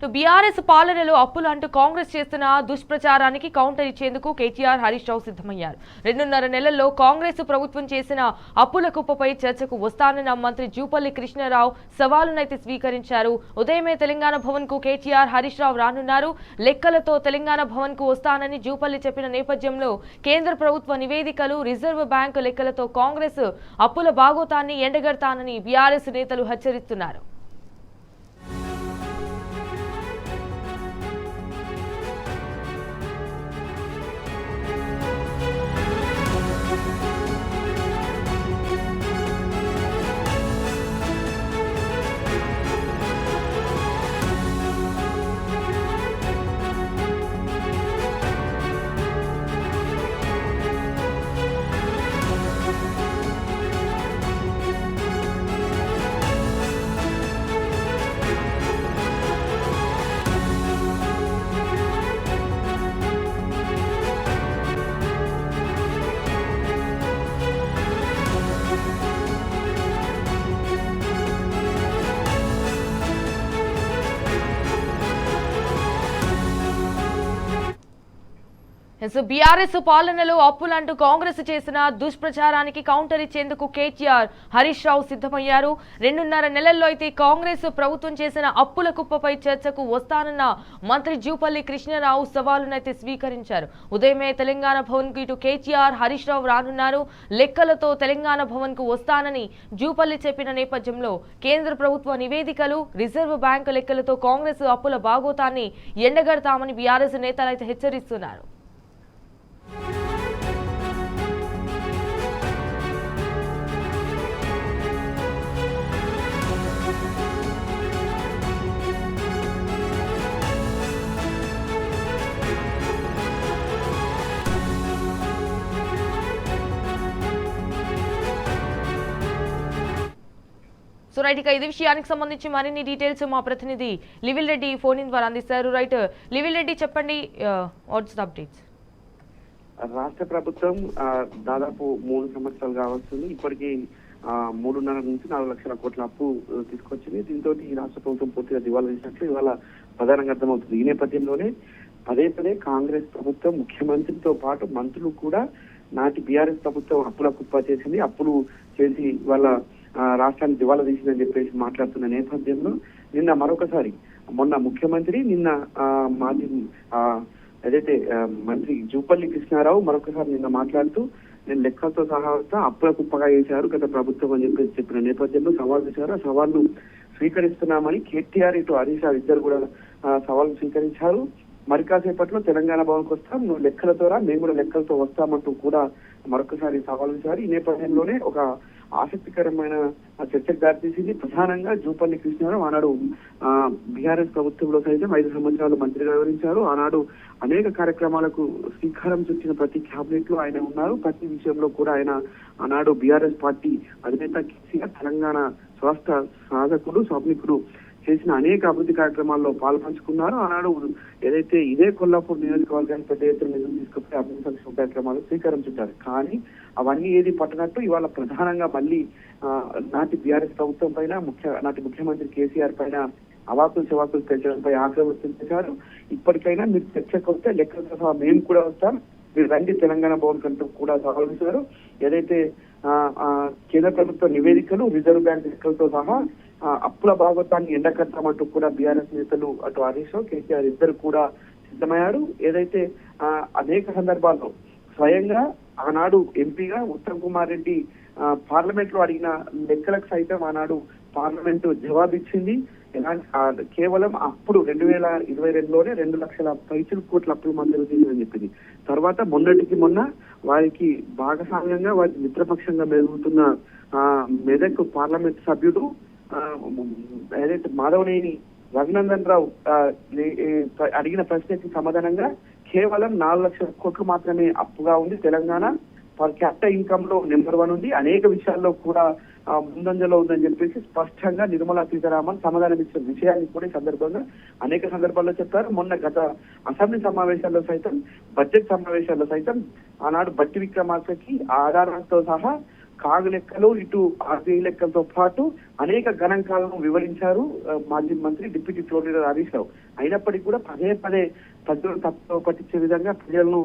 BRS పాలనలో అప్పులు అంటూ కాంగ్రెస్ చేస్తున్న దుష్ప్రచారానికి కౌంటర్ ఇచ్చేందుకు కేటీఆర్ హరీష్ రావు సిద్ధమయ్యారు. 2.5 నెలల్లో కాంగ్రెస్ ప్రభుత్వం చేసిన అప్పుల కుప్పపై చర్చకు వస్తానన్న మంత్రి జూపల్లి కృష్ణారావు సవాలునైతే స్వీకరించారు. ఉదయమే తెలంగాణ భవన్ కు కేటీఆర్ హరీష్ రావు రానున్నారు. లెక్కలతో తెలంగాణ భవన్ కు వస్తానని జూపల్లి చెప్పిన నేపథ్యంలో కేంద్ర ప్రభుత్వ నివేదికలు, రిజర్వ్ బ్యాంకు లెక్కలతో కాంగ్రెస్ అప్పుల బాగోతాన్ని ఎండగడతానని బీఆర్ఎస్ నేతలు హెచ్చరిస్తున్నారు. బీఆర్ఎస్ పాలనలో అప్పులంటూ కాంగ్రెస్ చేసిన దుష్ప్రచారానికి కౌంటర్ ఇచ్చేందుకు కేటీఆర్ హరీష్ రావు సిద్ధమయ్యారు. 2.5 నెలల్లో అయితే కాంగ్రెస్ ప్రభుత్వం చేసిన అప్పుల కుప్పపై చర్చకు వస్తానన్న మంత్రి జూపల్లి కృష్ణారావు సవాలునైతే స్వీకరించారు. ఉదయమే తెలంగాణ భవన్ కు ఇటు కేటీఆర్ హరీష్ రావు రానున్నారు. లెక్కలతో తెలంగాణ భవన్ కు వస్తానని జూపల్లి చెప్పిన నేపథ్యంలో కేంద్ర ప్రభుత్వ నివేదికలు, రిజర్వ్ బ్యాంకు లెక్కలతో కాంగ్రెస్ అప్పుల బాగోతాన్ని ఎండగడతామని బీఆర్ఎస్ నేతలైతే హెచ్చరిస్తున్నారు. రైట్, ఇక ఇది విషయానికి సంబంధించి మరిన్ని డీటెయిల్స్ మా ప్రతినిధి లివిల్ రెడ్డి ఫోన్ ఇన్ ద్వారా అందిస్తారు. రైట్, లివిల్ రెడ్డి చెప్పండి, వాట్స్ ద అప్డేట్స్? రాష్ట్ర ప్రభుత్వం దాదాపు 3 సంవత్సరాలు కావస్తుంది. ఇప్పటికీ 3.5 నుంచి 4 లక్షల కోట్ల అప్పు తీసుకొచ్చింది. దీంతో ఈ రాష్ట్ర ప్రభుత్వం పూర్తిగా దివాలా తీసినట్లు ఇవాళ ప్రధానంగా అర్థమవుతుంది. ఈ నేపథ్యంలోనే పదే పదే కాంగ్రెస్ ప్రభుత్వం, ముఖ్యమంత్రితో పాటు మంత్రులు కూడా నాటి బీఆర్ఎస్ ప్రభుత్వం అప్పుల కుప్ప చేసింది, అప్పులు చేసి వాళ్ళ రాష్ట్రాన్ని దివాలా తీసిందని చెప్పేసి మాట్లాడుతున్న నేపథ్యంలో నిన్న మరొకసారి మొన్న ముఖ్యమంత్రి, నిన్న మాజీ ఏదైతే మంత్రి జూపల్లి కృష్ణారావు మరొకసారి నిన్న మాట్లాడుతూ నేను లెక్కలతో సహా అప్పుల కుప్పగా చేశారు గత ప్రభుత్వం అని చెప్పేసి చెప్పిన నేపథ్యంలో సవాల్ చేశారు. ఆ సవాళ్లు స్వీకరిస్తున్నామని కేటీఆర్, ఇటు హరీష్ రావు ఇద్దరు కూడా సవాల్ స్వీకరించారు. మరి కాసేపట్లో తెలంగాణ భవన్కి వస్తాం, నువ్వు లెక్కలతో రా, మేము కూడా లెక్కలతో వస్తామంటూ కూడా మరొకసారి సవాల్ చేశారు. ఈ నేపథ్యంలోనే ఒక ఆసక్తికరమైన చర్చకు దారితీసింది. ప్రధానంగా జూపల్లి కృష్ణారావు ఆనాడు బీఆర్ఎస్ ప్రభుత్వంలో సైతం 5 సంవత్సరాలు మంత్రిగా వివరించారు. ఆనాడు అనేక కార్యక్రమాలకు శ్రీకారం చుట్టిన ప్రతి క్యాబినెట్ లో ఆయన ఉన్నారు. ప్రతి విషయంలో కూడా ఆయన ఆనాడు బీఆర్ఎస్ పార్టీ అధినేత కేసీఆర్ తెలంగాణ స్వస్థ సాధకుడు, స్వామికుడు చేసిన అనేక అభివృద్ధి కార్యక్రమాల్లో పాల్పంచుకున్నారు. ఆనాడు ఏదైతే ఇదే కొల్లాపూర్ నియోజకవర్గానికి పెద్ద ఎత్తున నిధులు తీసుకుపోయి అభివృద్ధి సంక్షేమ కార్యక్రమాలు స్వీకారం చుట్టారు. కానీ అవన్నీ ఏది పట్టనట్టు ఇవాళ ప్రధానంగా మళ్ళీ నాటి బీఆర్ఎస్ ప్రభుత్వం పైన, నాటి ముఖ్యమంత్రి కేసీఆర్ పైన అవాకులు చవాకులు పెంచడంపై ఆగ్రహం వ్యక్తం చేశారు. ఇప్పటికైనా మీరు చర్చకు వస్తే లెక్కలతో సహా మేము కూడా వస్తాం, మీరు రండి తెలంగాణ భవన్ కంటూ కూడా సవాల్ చేశారు. ఏదైతే కేంద్ర ప్రభుత్వ నివేదికలు, రిజర్వ్ బ్యాంక్ లెక్కలతో సహా అప్పుల భాగవతాన్ని ఎండకడతామంటూ కూడా బీఆర్ఎస్ నేతలు అటు హరీష్ రావు, కేసీఆర్ ఇద్దరు కూడా సిద్ధమయ్యారు. ఏదైతే అనేక సందర్భాల్లో స్వయంగా ఆనాడు ఎంపీగా ఉత్తమ్ కుమార్ రెడ్డి పార్లమెంట్ లో అడిగిన లెక్కలకు సైతం ఆనాడు పార్లమెంటు జవాబిచ్చింది. కేవలం అప్పుడు 2022లోనే 2 లక్షల పైసలు కోట్ల అప్పులు మంజూరు చేసిందని చెప్పింది. తర్వాత మొన్నటికి మొన్న వారికి భాగస్వామ్యంగా వారికి మిత్రపక్షంగా మెరుగుతున్న మెదక్ పార్లమెంట్ సభ్యుడు ఏదైతే మాధవనేని రఘునందన్ రావు అడిగిన ప్రశ్నకి సమాధానంగా కేవలం 4 లక్షల కోట్లు మాత్రమే అప్పుగా ఉంది తెలంగాణ, పర్ క్యాపిటల్ ఇన్కమ్ లో నెంబర్ 1 ఉంది, అనేక విషయాల్లో కూడా ముందంజలో ఉందని చెప్పేసి స్పష్టంగా నిర్మలా సీతారామన్ సమాధానం ఇచ్చిన విషయాన్ని కూడా ఈ సందర్భంగా అనేక సందర్భాల్లో చెప్పారు. మొన్న గత అసెంబ్లీ సమావేశాల్లో సైతం, బడ్జెట్ సమావేశాల్లో సైతం ఆనాడు బట్టి విక్రమార్కకి ఆధారాలతో సహా కాగు లెక్కలు ఇటు ఆర్బీఐ లెక్కలతో పాటు అనేక గణాంకాలను వివరించారు మాజీ మంత్రి deputy floor leader Harish Rao. అయినప్పటికీ కూడా పదే పదే ప్రజలను తప్పుతో పట్టించే విధంగా, ప్రజలను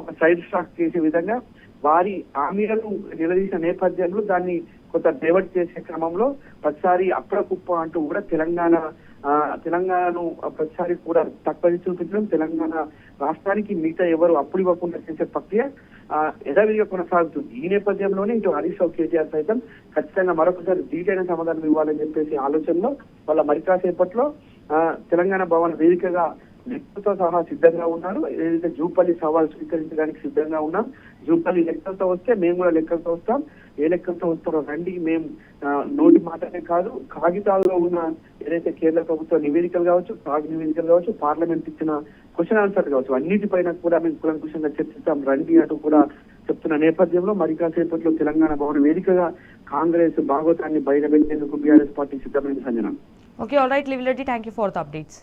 ఒక సైడ్ స్టాక్ చేసే విధంగా వారి హామీలను నిలదీసిన నేపథ్యంలో దాన్ని కొంత డైవర్ట్ చేసే క్రమంలో ప్రతిసారి అప్పుల కుప్ప అంటూ కూడా తెలంగాణను ప్రతిసారి కూడా తక్కువ చూపించడం, తెలంగాణ రాష్ట్రానికి మిగతా ఎవరు అప్పులు ఇవ్వకుండా చేసే ప్రక్రియ యథావిధిగా కొనసాగుతుంది. ఈ నేపథ్యంలోనే ఇటు హరీష్ రావు, కేటీఆర్ సైతం ఖచ్చితంగా మరొకసారి ధీటైన సమాధానం ఇవ్వాలని చెప్పేసి ఆలోచనలో వాళ్ళ మరి కాసేపట్లో తెలంగాణ భవన్ వేదికగా లెక్కలతో సహా సిద్ధంగా ఉన్నారు. ఏదైతే జూపల్లి సవాల్ స్వీకరించడానికి సిద్ధంగా ఉన్నాం. జూపల్లి లెక్కలతో వస్తే మేము కూడా లెక్కలతో వస్తాం. ఏ లెక్కలతో వస్తారో రండి. మేము నోటి మాటనే కాదు, కాగితాల్లో ఉన్న ఏదైతే కేంద్ర ప్రభుత్వ నివేదికలు కావచ్చు, కాగ్ నివేదికలు కావచ్చు, పార్లమెంట్ ఇచ్చిన క్వశ్చన్ ఆన్సర్ కావచ్చు, అన్నిటిపైన కూడా మేము కులంకుశంగా చర్చిస్తాం రండి అంటూ కూడా చెప్తున్న నేపథ్యంలో మరి కాసేపట్లో తెలంగాణ భవన్ వేదికగా కాంగ్రెస్ భాగవతాన్ని బయటపెట్టేందుకు బీఆర్ఎస్ పార్టీ సిద్ధమైంది. Sanjana. Okay, all right, Livilardi, thank you for the updates.